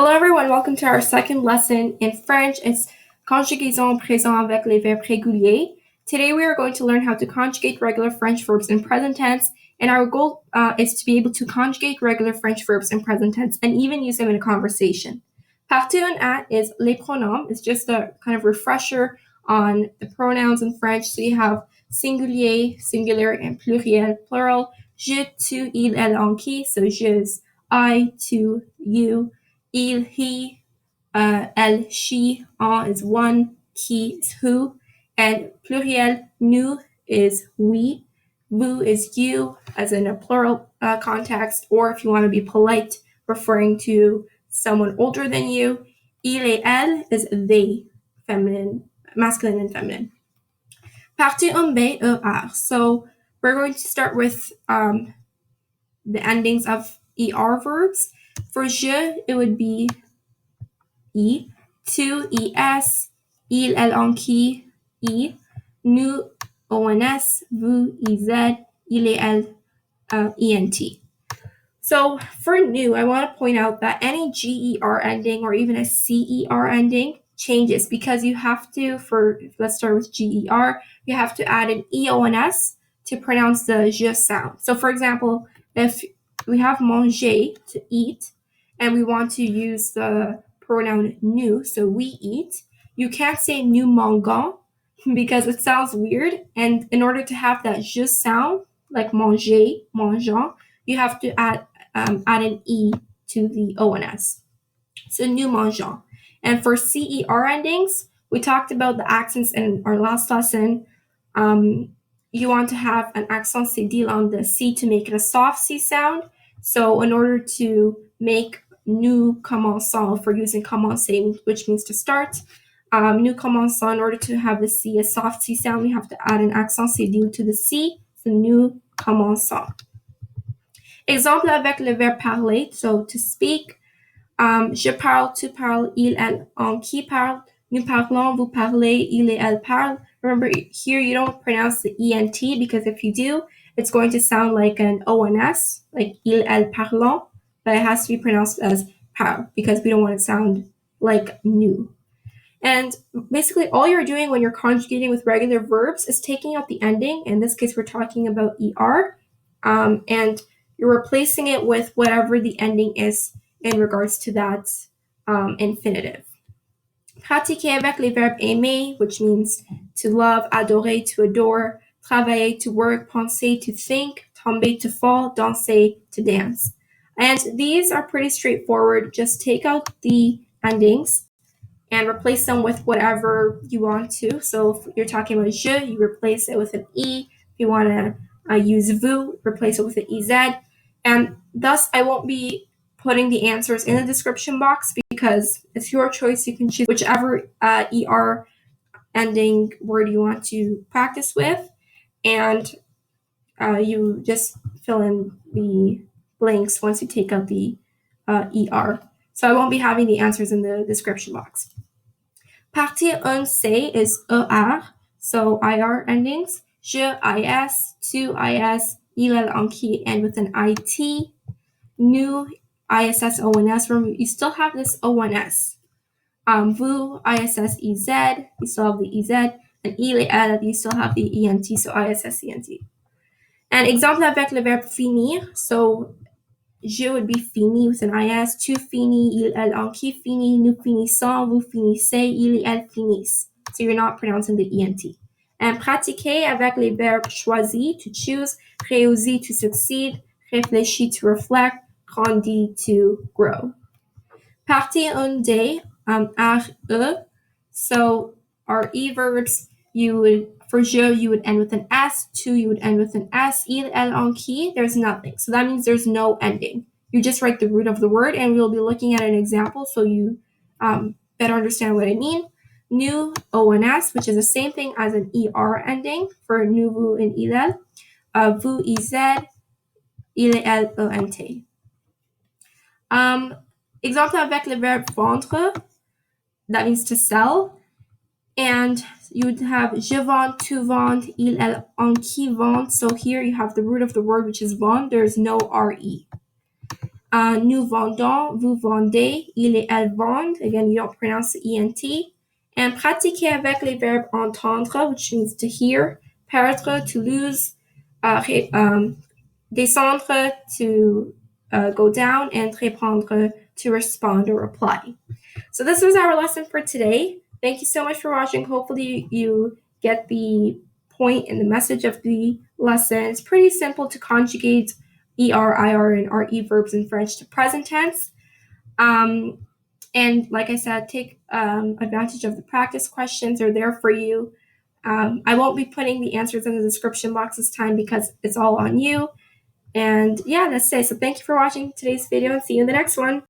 Hello everyone, welcome to our second lesson in French. It's Conjugaison présent avec les verbes réguliers. Today we are going to learn how to conjugate regular French verbs in present tense, and our goal is to be able to conjugate regular French verbs in present tense and even use them in a conversation. Partie 1A is les pronoms. It's just a kind of refresher on the pronouns in French. So you have singulier, singular, and pluriel, plural. Je, tu, il, elle, on, qui. So je is I, tu, you. Il, he, elle, she, on is one, qui is who, and pluriel, nous is we, vous is you, as in a plural context, or if you want to be polite, referring to someone older than you. Il et elle is they, feminine, masculine and feminine. Partie 1B, ER. So we're going to start with the endings of ER verbs. For je, it would be I, tu, es, il, elle, on, qui, I, nous, ons, vous, iz, il et elle, ent. So for new, I want to point out that any GER ending or even a CER ending changes because you have to, let's start with GER, you have to add an EONS to pronounce the je sound. So for example, if we have manger, to eat, and we want to use the pronoun nous, so we eat, you can't say nous mangeons because it sounds weird, and in order to have that je sound, like manger, mangeons, you have to add an E to the ONS. So nous mangeons. And for CER endings, we talked about the accents in our last lesson. You want to have an accent cédile on the C to make it a soft C sound. So in order to make nous commençons, if we're using commencer, which means to start, nous commençons, in order to have the C a soft C sound, we have to add an accent cédile to the C. So nous commençons. Exemple avec le verbe parler, so to speak. Je parle, tu parles, il, elle, on, qui parle. Nous parlons, vous parlez, il et elle parlent. Remember, here you don't pronounce the ENT because if you do, it's going to sound like an ONS, like il, elle parlent, but it has to be pronounced as parle because we don't want it to sound like nous. And basically all you're doing when you're conjugating with regular verbs is taking out the ending. In this case, we're talking about ER, and you're replacing it with whatever the ending is in regards to that infinitive. Pratiquer avec les verbes aimer, which means to love, adorer, to adore, travailler, to work, penser, to think, tomber, to fall, danser, to dance. And these are pretty straightforward. Just take out the endings and replace them with whatever you want to. So if you're talking about je, you replace it with an E. If you want to use vous, replace it with an EZ. And thus, I won't be putting the answers in the description box because it's your choice. You can choose whichever ER ending word you want to practice with, and you just fill in the blanks once you take out the ER. So I won't be having the answers in the description box. Partie 1C is ER, so IR endings. Je, IS, tu, IS, il, elle, on, qui, and with an IT. Nous, ISS, ONS. Remember, you still have this ONS. Vous, ISS, EZ, you still have the EZ. And il et elle, you still have the ENT, so ISS, ENT. And exemple avec le verbe finir, so je would be fini with an IS, tu finis, il, elle, on, qui finit, nous finissons, vous finissez, il et elle finissent. So you're not pronouncing the ENT. And pratiquer avec les verbes choisir, to choose, réussir, to succeed, réfléchir, to reflect, grandir, to grow. Partie 1D, RE. So our E verbs, for je, you would end with an S. Tu, you would end with an S. Il, elle, on, qui, there's nothing. So that means there's no ending. You just write the root of the word, and we'll be looking at an example so you better understand what I mean. Nous, ONS, which is the same thing as an ER ending for nous, vous, and il, elle. Vous, iz, il et elle, ent. Exemple avec le verbe vendre, that means to sell. And you would have je vends, tu vends, il, elle, on, qui vend. So here you have the root of the word, which is vend. There's no RE. Nous vendons, vous vendez, il et elle vendent. Again, you don't pronounce the ENT. And pratiquer avec les verbes entendre, which means to hear, perdre, to lose, descendre, to go down, and répondre, to respond or reply. So this was our lesson for today. Thank you so much for watching. Hopefully you get the point and the message of the lesson. It's pretty simple to conjugate ER, IR, and RE verbs in French to present tense. And like I said, take advantage of the practice questions. They're there for you. I won't be putting the answers in the description box this time because it's all on you. And yeah, that's it. So thank you for watching today's video and see you in the next one.